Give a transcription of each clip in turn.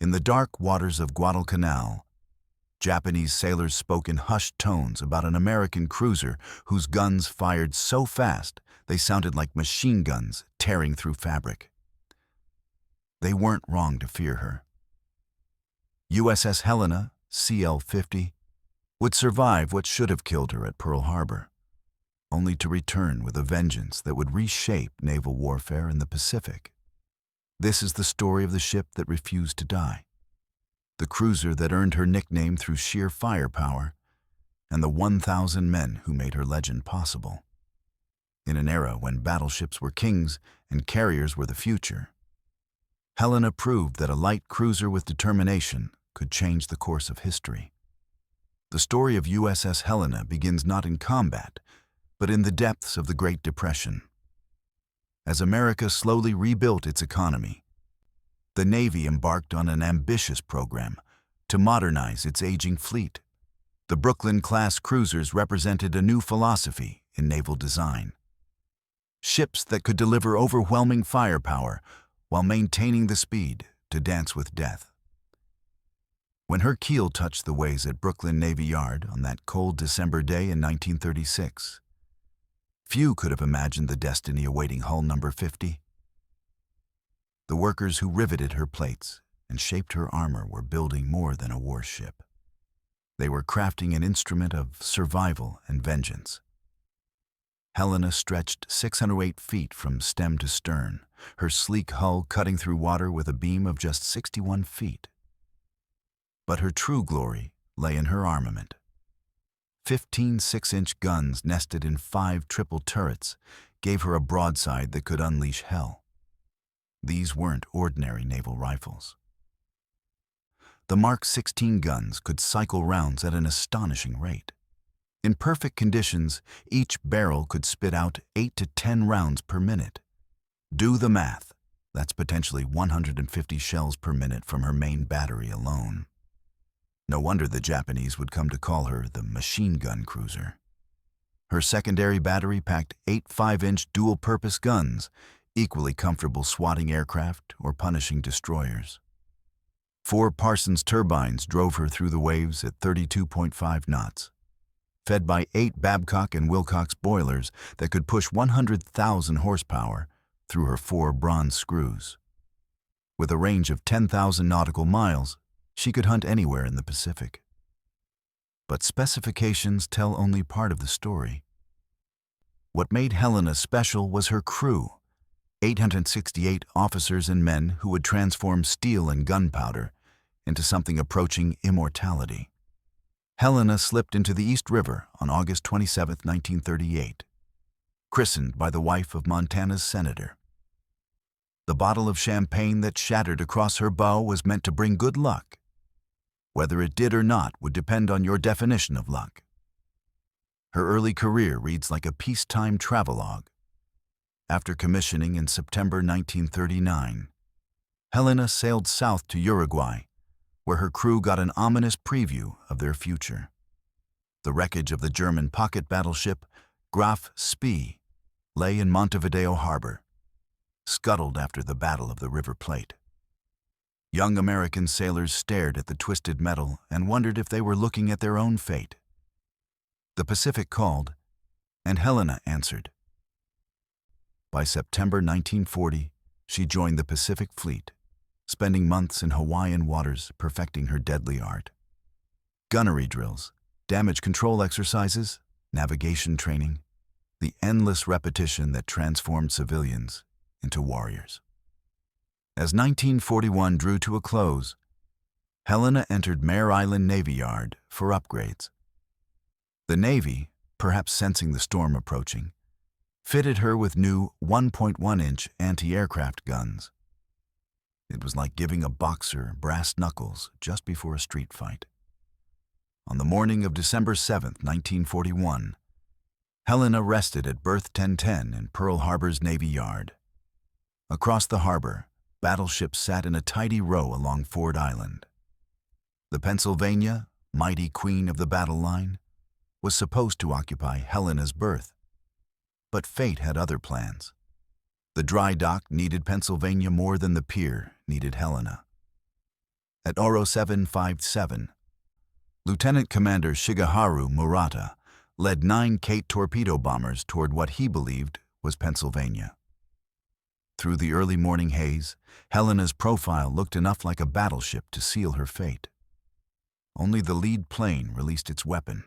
In the dark waters of Guadalcanal, Japanese sailors spoke in hushed tones about an American cruiser whose guns fired so fast they sounded like machine guns tearing through fabric. They weren't wrong to fear her. USS Helena, CL-50, would survive what should have killed her at Pearl Harbor, only to return with a vengeance that would reshape naval warfare in the Pacific. This is the story of the ship that refused to die, the cruiser that earned her nickname through sheer firepower, and the 1,000 men who made her legend possible. In an era when battleships were kings and carriers were the future, Helena proved that a light cruiser with determination could change the course of history. The story of USS Helena begins not in combat, but in the depths of the Great Depression. As America slowly rebuilt its economy, the Navy embarked on an ambitious program to modernize its aging fleet. The Brooklyn-class cruisers represented a new philosophy in naval design. Ships that could deliver overwhelming firepower while maintaining the speed to dance with death. When her keel touched the waves at Brooklyn Navy Yard on that cold December day in 1936, few could have imagined the destiny awaiting hull number 50. The workers who riveted her plates and shaped her armor were building more than a warship. They were crafting an instrument of survival and vengeance. Helena stretched 608 feet from stem to stern, her sleek hull cutting through water with a beam of just 61 feet. But her true glory lay in her armament. 15 6-inch guns nested in 5 triple turrets gave her a broadside that could unleash hell. These weren't ordinary naval rifles. The Mark 16 guns could cycle rounds at an astonishing rate. In perfect conditions, each barrel could spit out 8 to 10 rounds per minute. Do the math. That's potentially 150 shells per minute from her main battery alone. No wonder the Japanese would come to call her the machine gun cruiser. Her secondary battery packed 8 5-inch dual-purpose guns, equally comfortable swatting aircraft or punishing destroyers. 4 Parsons turbines drove her through the waves at 32.5 knots, fed by 8 Babcock and Wilcox boilers that could push 100,000 horsepower through her 4 bronze screws. With a range of 10,000 nautical miles, she could hunt anywhere in the Pacific. But specifications tell only part of the story. What made Helena special was her crew, 868 officers and men who would transform steel and gunpowder into something approaching immortality. Helena slipped into the East River on August 27, 1938, christened by the wife of Montana's senator. The bottle of champagne that shattered across her bow was meant to bring good luck. Whether it did or not would depend on your definition of luck. Her early career reads like a peacetime travelogue. After commissioning in September 1939, Helena sailed south to Uruguay, where her crew got an ominous preview of their future. The wreckage of the German pocket battleship Graf Spee lay in Montevideo Harbor, scuttled after the Battle of the River Plate. Young American sailors stared at the twisted metal and wondered if they were looking at their own fate. The Pacific called, and Helena answered. By September 1940, she joined the Pacific Fleet, spending months in Hawaiian waters perfecting her deadly art. Gunnery drills, damage control exercises, navigation training, the endless repetition that transformed civilians into warriors. As 1941 drew to a close, Helena entered Mare Island Navy Yard for upgrades. The Navy, perhaps sensing the storm approaching, fitted her with new 1.1-inch anti-aircraft guns. It was like giving a boxer brass knuckles just before a street fight. On the morning of December 7, 1941, Helena rested at berth 1010 in Pearl Harbor's Navy Yard. Across the harbor, battleships sat in a tidy row along Ford Island. The Pennsylvania, mighty queen of the battle line, was supposed to occupy Helena's berth. But fate had other plans. The dry dock needed Pennsylvania more than the pier needed Helena. At Oro 757, Lieutenant Commander Shigeharu Murata led 9 Kate torpedo bombers toward what he believed was Pennsylvania. Through the early morning haze, Helena's profile looked enough like a battleship to seal her fate. Only the lead plane released its weapon,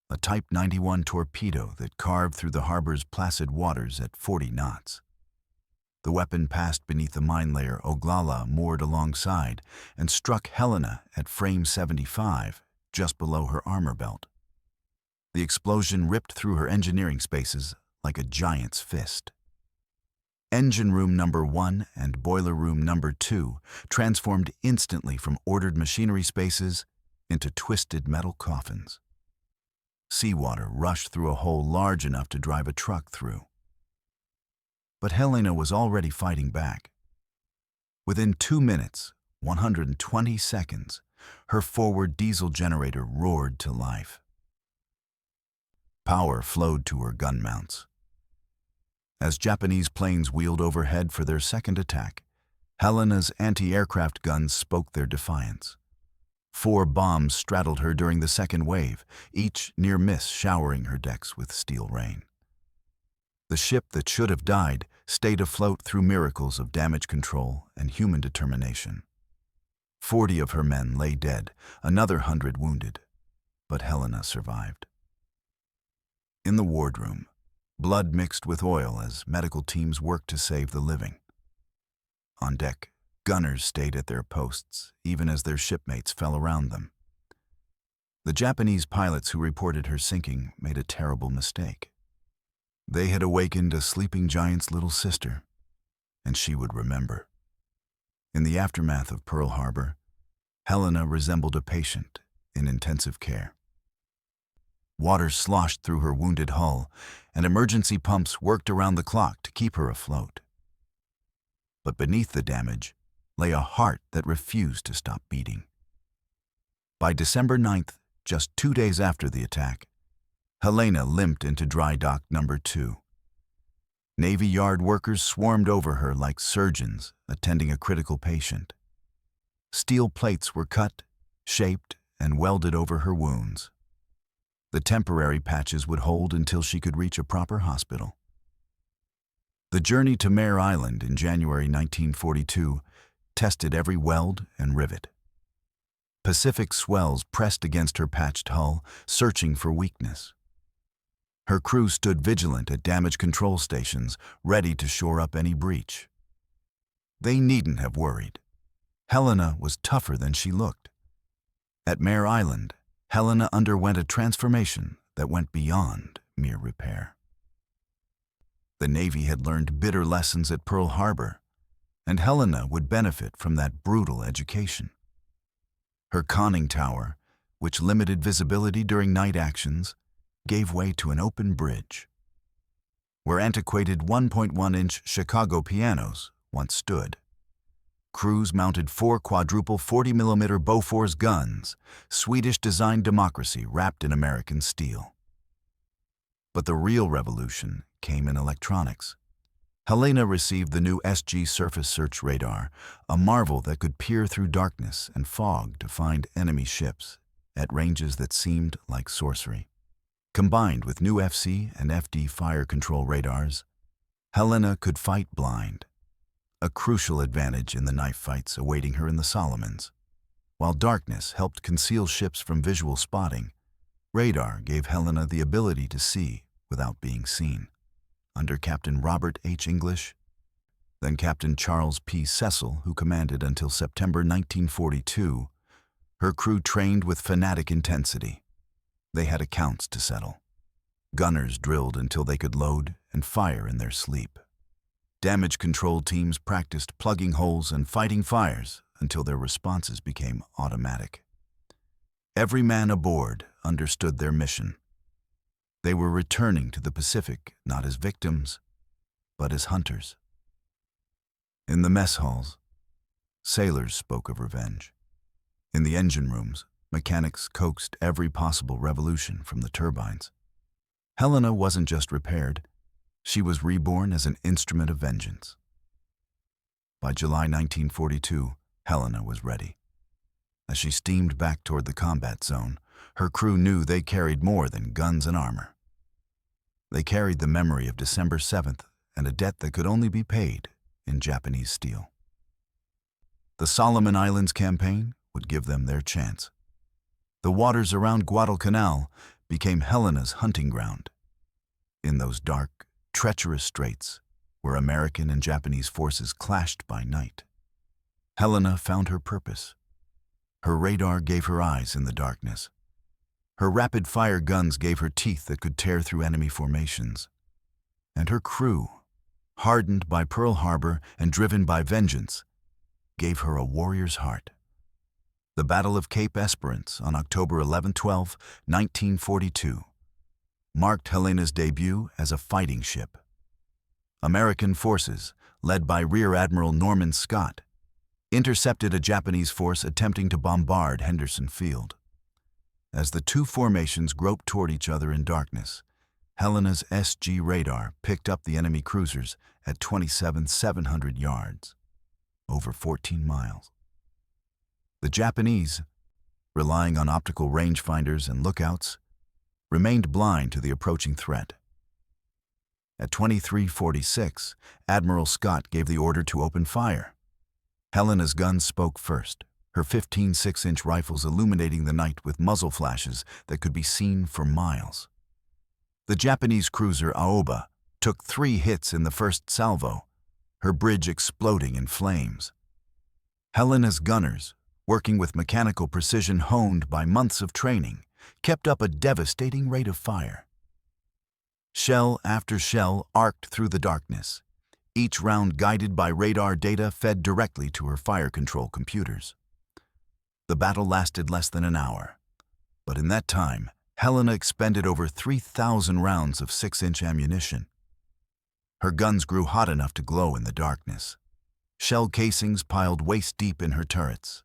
a Type 91 torpedo that carved through the harbor's placid waters at 40 knots. The weapon passed beneath the mine layer Oglala moored alongside and struck Helena at frame 75, just below her armor belt. The explosion ripped through her engineering spaces like a giant's fist. Engine room number 1 and boiler room number 2 transformed instantly from ordered machinery spaces into twisted metal coffins. Seawater rushed through a hole large enough to drive a truck through. But Helena was already fighting back. Within 2 minutes, 120 seconds, her forward diesel generator roared to life. Power flowed to her gun mounts. As Japanese planes wheeled overhead for their second attack, Helena's anti-aircraft guns spoke their defiance. 4 bombs straddled her during the second wave, each near miss showering her decks with steel rain. The ship that should have died stayed afloat through miracles of damage control and human determination. 40 of her men lay dead, another 100 wounded, but Helena survived. In the wardroom, blood mixed with oil as medical teams worked to save the living. On deck, gunners stayed at their posts, even as their shipmates fell around them. The Japanese pilots who reported her sinking made a terrible mistake. They had awakened a sleeping giant's little sister, and she would remember. In the aftermath of Pearl Harbor, Helena resembled a patient in intensive care. Water sloshed through her wounded hull, and emergency pumps worked around the clock to keep her afloat. But beneath the damage lay a heart that refused to stop beating. By December 9th, just 2 days after the attack, Helena limped into dry dock number 2. Navy Yard workers swarmed over her like surgeons attending a critical patient. Steel plates were cut, shaped, and welded over her wounds. The temporary patches would hold until she could reach a proper hospital. The journey to Mare Island in January 1942 tested every weld and rivet. Pacific swells pressed against her patched hull, searching for weakness. Her crew stood vigilant at damage control stations, ready to shore up any breach. They needn't have worried. Helena was tougher than she looked. At Mare Island, Helena underwent a transformation that went beyond mere repair. The Navy had learned bitter lessons at Pearl Harbor, and Helena would benefit from that brutal education. Her conning tower, which limited visibility during night actions, gave way to an open bridge. Where antiquated 1.1-inch Chicago pianos once stood, crews mounted 4 quadruple 40mm Bofors guns, Swedish-designed democracy wrapped in American steel. But the real revolution came in electronics. Helena received the new SG surface search radar, a marvel that could peer through darkness and fog to find enemy ships at ranges that seemed like sorcery. Combined with new FC and FD fire control radars, Helena could fight blind, a crucial advantage in the knife fights awaiting her in the Solomons. While darkness helped conceal ships from visual spotting, radar gave Helena the ability to see without being seen. Under Captain Robert H. English, then Captain Charles P. Cecil, who commanded until September 1942, her crew trained with fanatic intensity. They had accounts to settle. Gunners drilled until they could load and fire in their sleep. Damage control teams practiced plugging holes and fighting fires until their responses became automatic. Every man aboard understood their mission. They were returning to the Pacific not as victims, but as hunters. In the mess halls, sailors spoke of revenge. In the engine rooms, mechanics coaxed every possible revolution from the turbines. Helena wasn't just repaired, she was reborn as an instrument of vengeance. By July 1942, Helena was ready. As she steamed back toward the combat zone, her crew knew they carried more than guns and armor. They carried the memory of December 7th and a debt that could only be paid in Japanese steel. The Solomon Islands campaign would give them their chance. The waters around Guadalcanal became Helena's hunting ground. In those dark, treacherous straits, where American and Japanese forces clashed by night, Helena found her purpose. Her radar gave her eyes in the darkness. Her rapid-fire guns gave her teeth that could tear through enemy formations. And her crew, hardened by Pearl Harbor and driven by vengeance, gave her a warrior's heart. The Battle of Cape Esperance on October 11-12, 1942, marked Helena's debut as a fighting ship. American forces, led by Rear Admiral Norman Scott, intercepted a Japanese force attempting to bombard Henderson Field. As the two formations groped toward each other in darkness, Helena's SG radar picked up the enemy cruisers at 27,700 yards, over 14 miles. The Japanese, relying on optical rangefinders and lookouts, remained blind to the approaching threat. At 23:46, Admiral Scott gave the order to open fire. Helena's guns spoke first, her 15 6-inch rifles illuminating the night with muzzle flashes that could be seen for miles. The Japanese cruiser Aoba took 3 hits in the first salvo, her bridge exploding in flames. Helena's gunners, working with mechanical precision honed by months of training, kept up a devastating rate of fire. Shell after shell arced through the darkness, each round guided by radar data fed directly to her fire control computers. The battle lasted less than an hour, but in that time, Helena expended over 3,000 rounds of 6-inch ammunition. Her guns grew hot enough to glow in the darkness. Shell casings piled waist-deep in her turrets.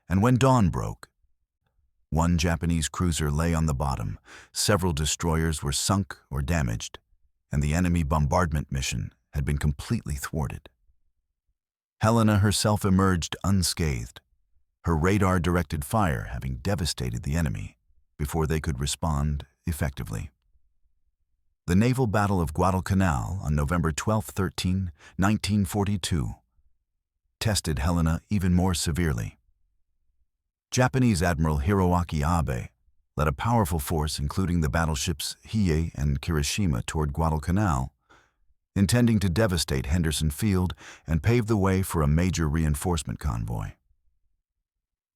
And when dawn broke, one Japanese cruiser lay on the bottom, several destroyers were sunk or damaged, and the enemy bombardment mission had been completely thwarted. Helena herself emerged unscathed, her radar-directed fire having devastated the enemy before they could respond effectively. The naval battle of Guadalcanal on November 12-13, 1942, tested Helena even more severely. Japanese Admiral Hiroaki Abe led a powerful force including the battleships Hiei and Kirishima toward Guadalcanal, intending to devastate Henderson Field and pave the way for a major reinforcement convoy.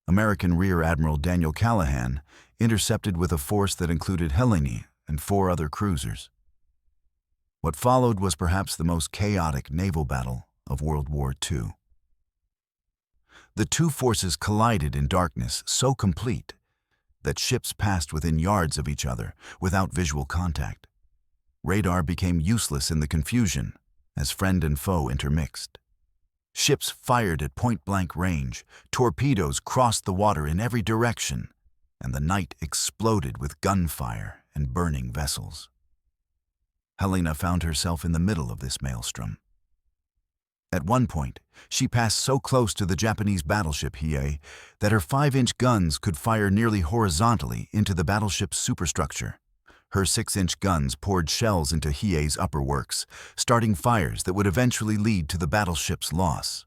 American Rear Admiral Daniel Callahan intercepted with a force that included Helena and 4 other cruisers. What followed was perhaps the most chaotic naval battle of World War II. The two forces collided in darkness so complete that ships passed within yards of each other without visual contact. Radar became useless in the confusion as friend and foe intermixed. Ships fired at point-blank range, torpedoes crossed the water in every direction, and the night exploded with gunfire and burning vessels. Helena found herself in the middle of this maelstrom. At one point, she passed so close to the Japanese battleship Hiei that her 5-inch guns could fire nearly horizontally into the battleship's superstructure. Her 6-inch guns poured shells into Hiei's upper works, starting fires that would eventually lead to the battleship's loss.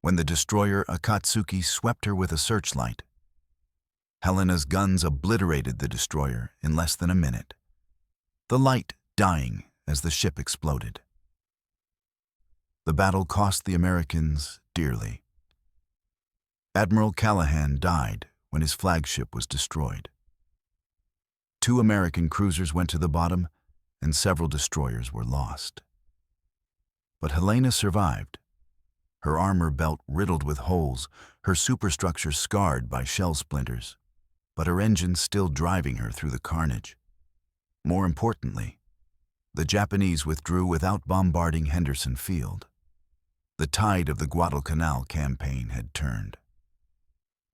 When the destroyer Akatsuki swept her with a searchlight, Helena's guns obliterated the destroyer in less than a minute, the light dying as the ship exploded. The battle cost the Americans dearly. Admiral Callahan died when his flagship was destroyed. 2 American cruisers went to the bottom, and several destroyers were lost. But Helena survived, her armor belt riddled with holes, her superstructure scarred by shell splinters, but her engines still driving her through the carnage. More importantly, the Japanese withdrew without bombarding Henderson Field. The tide of the Guadalcanal campaign had turned.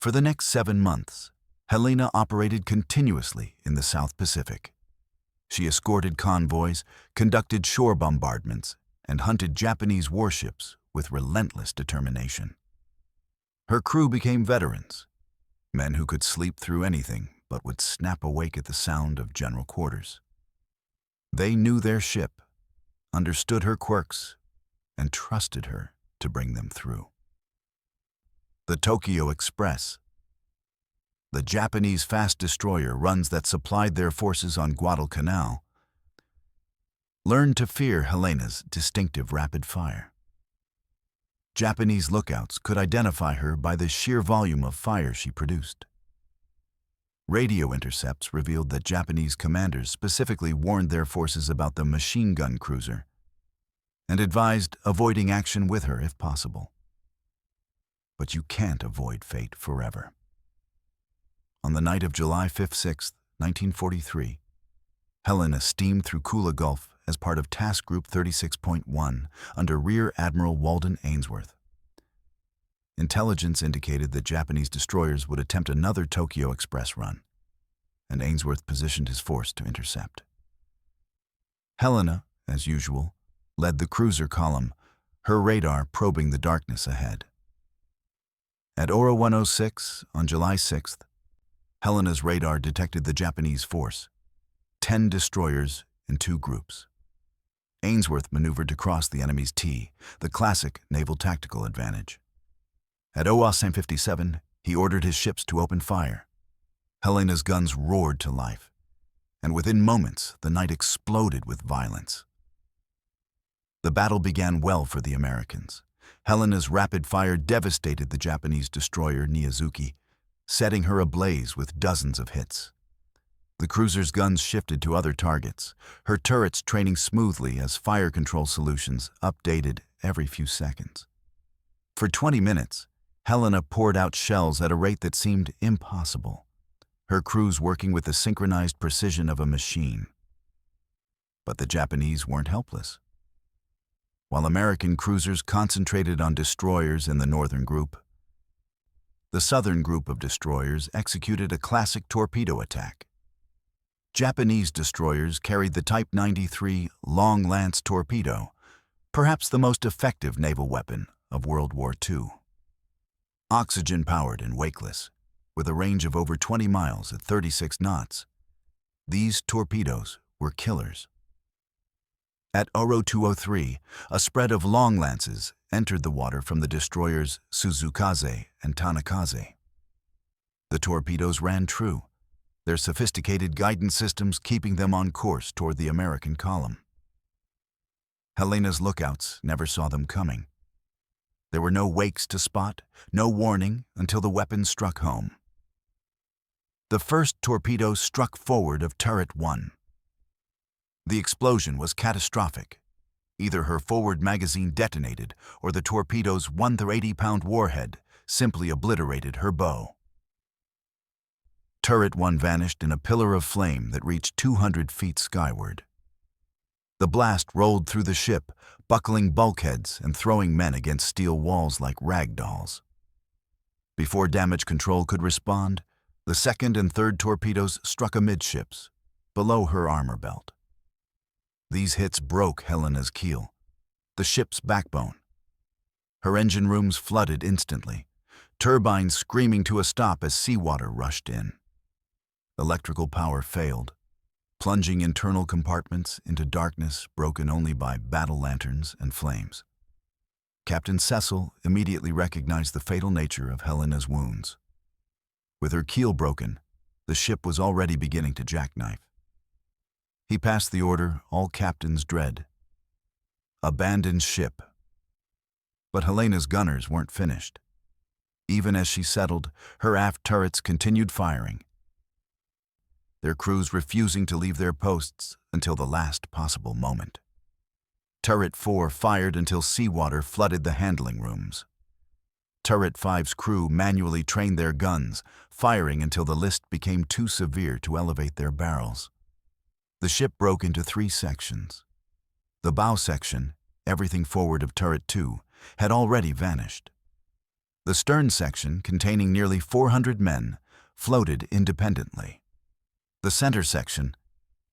For the next 7 months, Helena operated continuously in the South Pacific. She escorted convoys, conducted shore bombardments, and hunted Japanese warships with relentless determination. Her crew became veterans, men who could sleep through anything but would snap awake at the sound of general quarters. They knew their ship, understood her quirks, and trusted her to bring them through. The Tokyo Express. The Japanese fast destroyer runs that supplied their forces on Guadalcanal learned to fear Helena's distinctive rapid fire. Japanese lookouts could identify her by the sheer volume of fire she produced. Radio intercepts revealed that Japanese commanders specifically warned their forces about the machine gun cruiser and advised avoiding action with her if possible. But you can't avoid fate forever. On the night of July 5-6, 1943, Helena steamed through Kula Gulf as part of Task Group 36.1 under Rear Admiral Walden Ainsworth. Intelligence indicated that Japanese destroyers would attempt another Tokyo Express run, and Ainsworth positioned his force to intercept. Helena, as usual, led the cruiser column, her radar probing the darkness ahead. At Ora 106 on July 6th, Helena's radar detected the Japanese force, 10 destroyers in 2 groups. Ainsworth maneuvered to cross the enemy's T, the classic naval tactical advantage. At OA 57, he ordered his ships to open fire. Helena's guns roared to life, and within moments the night exploded with violence. The battle began well for the Americans. Helena's rapid fire devastated the Japanese destroyer Niyazuki, setting her ablaze with dozens of hits. The cruiser's guns shifted to other targets, her turrets training smoothly as fire control solutions updated every few seconds. For 20 minutes, Helena poured out shells at a rate that seemed impossible, her crews working with the synchronized precision of a machine. But the Japanese weren't helpless. While American cruisers concentrated on destroyers in the northern group, the southern group of destroyers executed a classic torpedo attack. Japanese destroyers carried the Type 93 Long Lance torpedo, perhaps the most effective naval weapon of World War II. Oxygen-powered and wakeless, with a range of over 20 miles at 36 knots, these torpedoes were killers. At Oro 203, a spread of long lances entered the water from the destroyers Suzukaze and Tanakaze. The torpedoes ran true, their sophisticated guidance systems keeping them on course toward the American column. Helena's lookouts never saw them coming. There were no wakes to spot, no warning until the weapon struck home. The first torpedo struck forward of Turret 1. The explosion was catastrophic. Either her forward magazine detonated or the torpedo's 180-pound warhead simply obliterated her bow. Turret 1 vanished in a pillar of flame that reached 200 feet skyward. The blast rolled through the ship, buckling bulkheads and throwing men against steel walls like rag dolls. Before damage control could respond, the second and third torpedoes struck amidships, below her armor belt. These hits broke Helena's keel, the ship's backbone. Her engine rooms flooded instantly, turbines screaming to a stop as seawater rushed in. Electrical power failed, plunging internal compartments into darkness broken only by battle lanterns and flames. Captain Cecil immediately recognized the fatal nature of Helena's wounds. With her keel broken, the ship was already beginning to jackknife. He passed the order all captains dread: abandon ship. But Helena's gunners weren't finished. Even as she settled, her aft turrets continued firing, their crews refusing to leave their posts until the last possible moment. Turret 4 fired until seawater flooded the handling rooms. Turret 5's crew manually trained their guns, firing until the list became too severe to elevate their barrels. The ship broke into 3 sections. The bow section, everything forward of Turret 2, had already vanished. The stern section, containing nearly 400 men, floated independently. The center section,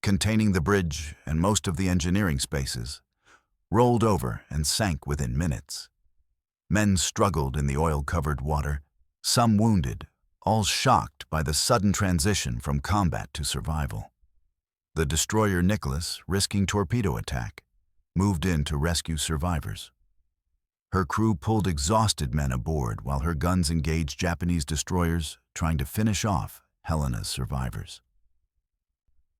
containing the bridge and most of the engineering spaces, rolled over and sank within minutes. Men struggled in the oil-covered water, some wounded, all shocked by the sudden transition from combat to survival. The destroyer Nicholas, risking torpedo attack, moved in to rescue survivors. Her crew pulled exhausted men aboard while her guns engaged Japanese destroyers trying to finish off Helena's survivors.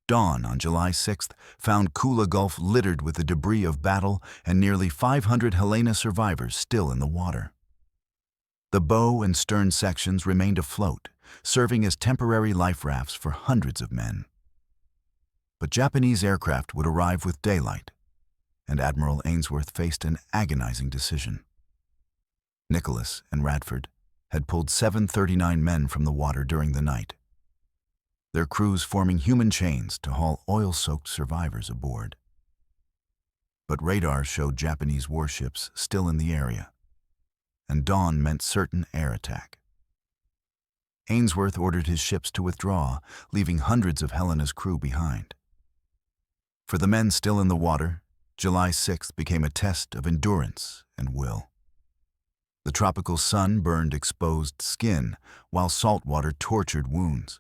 Dawn on July 6th found Kula Gulf littered with the debris of battle and nearly 500 Helena survivors still in the water. The bow and stern sections remained afloat, serving as temporary life rafts for hundreds of men. But Japanese aircraft would arrive with daylight, and Admiral Ainsworth faced an agonizing decision. Nicholas and Radford had pulled 739 men from the water during the night, their crews forming human chains to haul oil-soaked survivors aboard. But radar showed Japanese warships still in the area, and dawn meant certain air attack. Ainsworth ordered his ships to withdraw, leaving hundreds of Helena's crew behind. For the men still in the water, July 6th became a test of endurance and will. The tropical sun burned exposed skin, while salt water tortured wounds.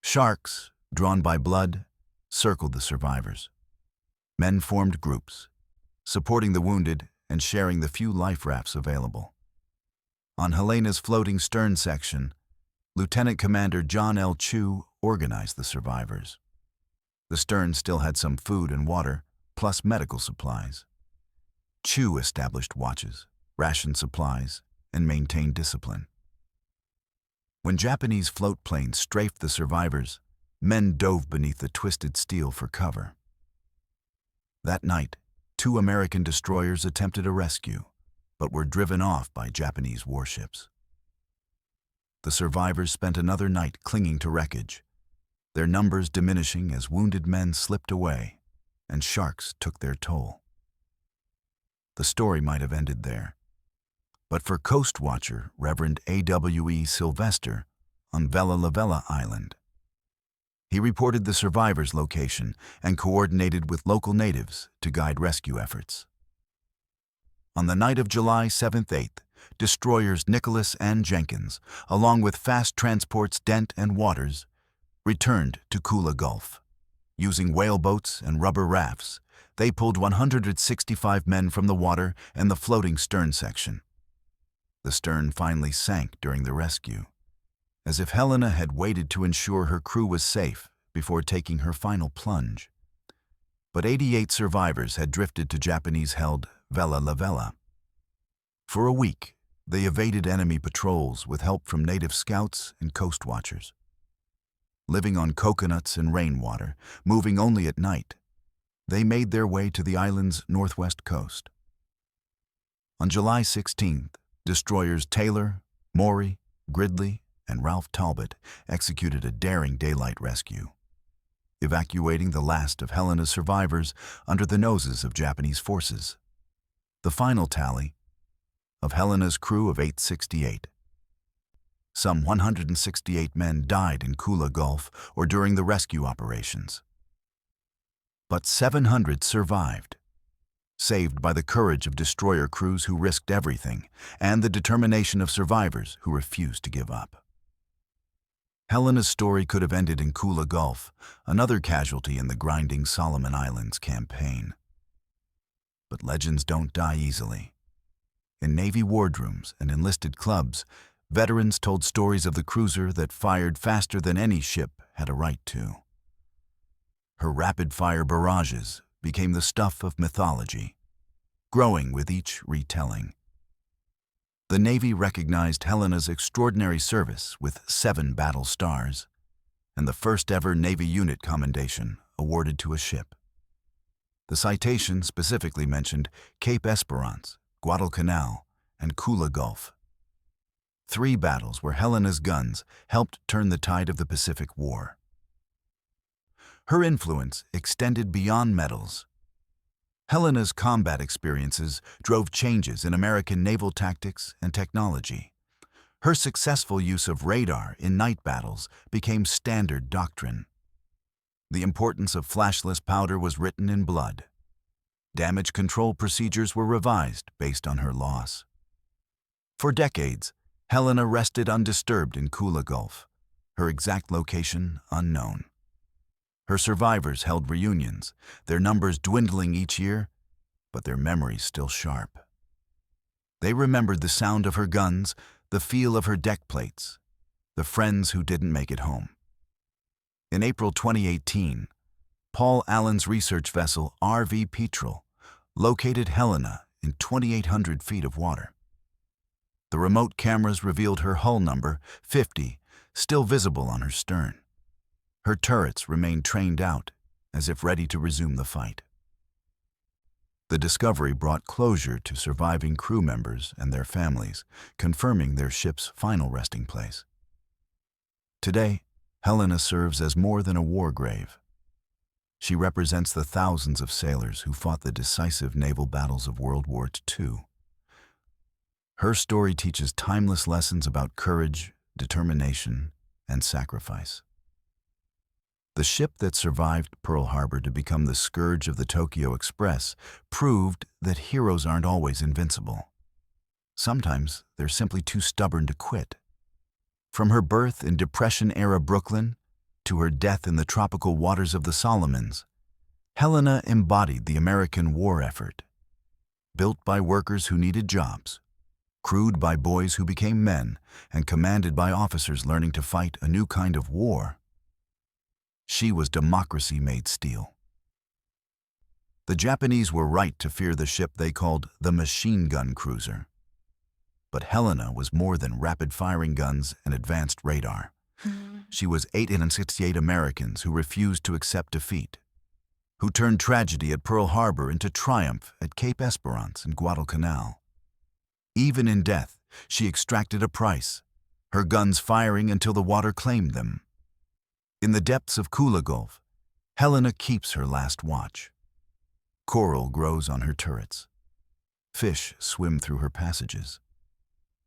Sharks, drawn by blood, circled the survivors. Men formed groups, supporting the wounded and sharing the few life rafts available. On Helena's floating stern section, Lieutenant Commander John L. Chu organized the survivors. The stern still had some food and water, plus medical supplies. Chu established watches, rationed supplies, and maintained discipline. When Japanese float planes strafed the survivors, men dove beneath the twisted steel for cover. That night, 2 American destroyers attempted a rescue, but were driven off by Japanese warships. The survivors spent another night clinging to wreckage, their numbers diminishing as wounded men slipped away and sharks took their toll. The story might have ended there, but for Coast Watcher Reverend A.W.E. Sylvester on Vella La Vella Island, he reported the survivors' location and coordinated with local natives to guide rescue efforts. On the night of July 7th-8th, destroyers Nicholas and Jenkins, along with fast transports Dent and Waters, returned to Kula Gulf. Using whaleboats and rubber rafts, they pulled 165 men from the water and the floating stern section. The stern finally sank during the rescue, as if Helena had waited to ensure her crew was safe before taking her final plunge. But 88 survivors had drifted to Japanese-held Vella La Vella. For a week, they evaded enemy patrols with help from native scouts and coast watchers. Living on coconuts and rainwater, moving only at night, they made their way to the island's northwest coast. On July 16th, destroyers Taylor, Maury, Gridley, and Ralph Talbot executed a daring daylight rescue, evacuating the last of Helena's survivors under the noses of Japanese forces. The final tally of Helena's crew of 868. Some 168 men died in Kula Gulf or during the rescue operations. But 700 survived, saved by the courage of destroyer crews who risked everything and the determination of survivors who refused to give up. Helena's story could have ended in Kula Gulf, another casualty in the grinding Solomon Islands campaign. But legends don't die easily. In Navy wardrooms and enlisted clubs, veterans told stories of the cruiser that fired faster than any ship had a right to. Her rapid-fire barrages became the stuff of mythology, growing with each retelling. The Navy recognized Helena's extraordinary service with 7 battle stars, and the first-ever Navy unit commendation awarded to a ship. The citation specifically mentioned Cape Esperance, Guadalcanal, and Kula Gulf. 3 battles where Helena's guns helped turn the tide of the Pacific War. Her influence extended beyond medals. Helena's combat experiences drove changes in American naval tactics and technology. Her successful use of radar in night battles became standard doctrine. The importance of flashless powder was written in blood. Damage control procedures were revised based on her loss. For decades, Helena rested undisturbed in Kula Gulf, her exact location unknown. Her survivors held reunions, their numbers dwindling each year, but their memories still sharp. They remembered the sound of her guns, the feel of her deck plates, the friends who didn't make it home. In April 2018, Paul Allen's research vessel RV Petrel located Helena in 2,800 feet of water. The remote cameras revealed her hull number, 50, still visible on her stern. Her turrets remained trained out, as if ready to resume the fight. The discovery brought closure to surviving crew members and their families, confirming their ship's final resting place. Today, Helena serves as more than a war grave. She represents the thousands of sailors who fought the decisive naval battles of World War II. Her story teaches timeless lessons about courage, determination, and sacrifice. The ship that survived Pearl Harbor to become the scourge of the Tokyo Express proved that heroes aren't always invincible. Sometimes they're simply too stubborn to quit. From her birth in Depression-era Brooklyn to her death in the tropical waters of the Solomons, Helena embodied the American war effort. Built by workers who needed jobs, crewed by boys who became men, and commanded by officers learning to fight a new kind of war. She was democracy made steel. The Japanese were right to fear the ship they called the machine gun cruiser. But Helena was more than rapid-firing guns and advanced radar. She was 868 Americans who refused to accept defeat, who turned tragedy at Pearl Harbor into triumph at Cape Esperance and Guadalcanal. Even in death, she extracted a price, her guns firing until the water claimed them. In the depths of Kula Gulf, Helena keeps her last watch. Coral grows on her turrets. Fish swim through her passages.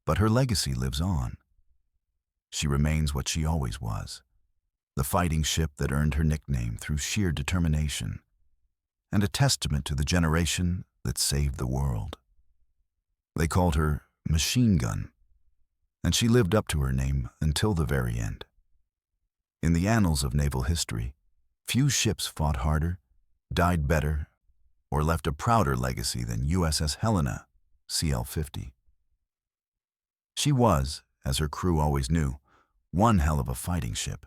But her legacy lives on. She remains what she always was, the fighting ship that earned her nickname through sheer determination, and a testament to the generation that saved the world. They called her Machine Gun, and she lived up to her name until the very end. In the annals of naval history, few ships fought harder, died better, or left a prouder legacy than USS Helena, CL-50. She was, as her crew always knew, one hell of a fighting ship.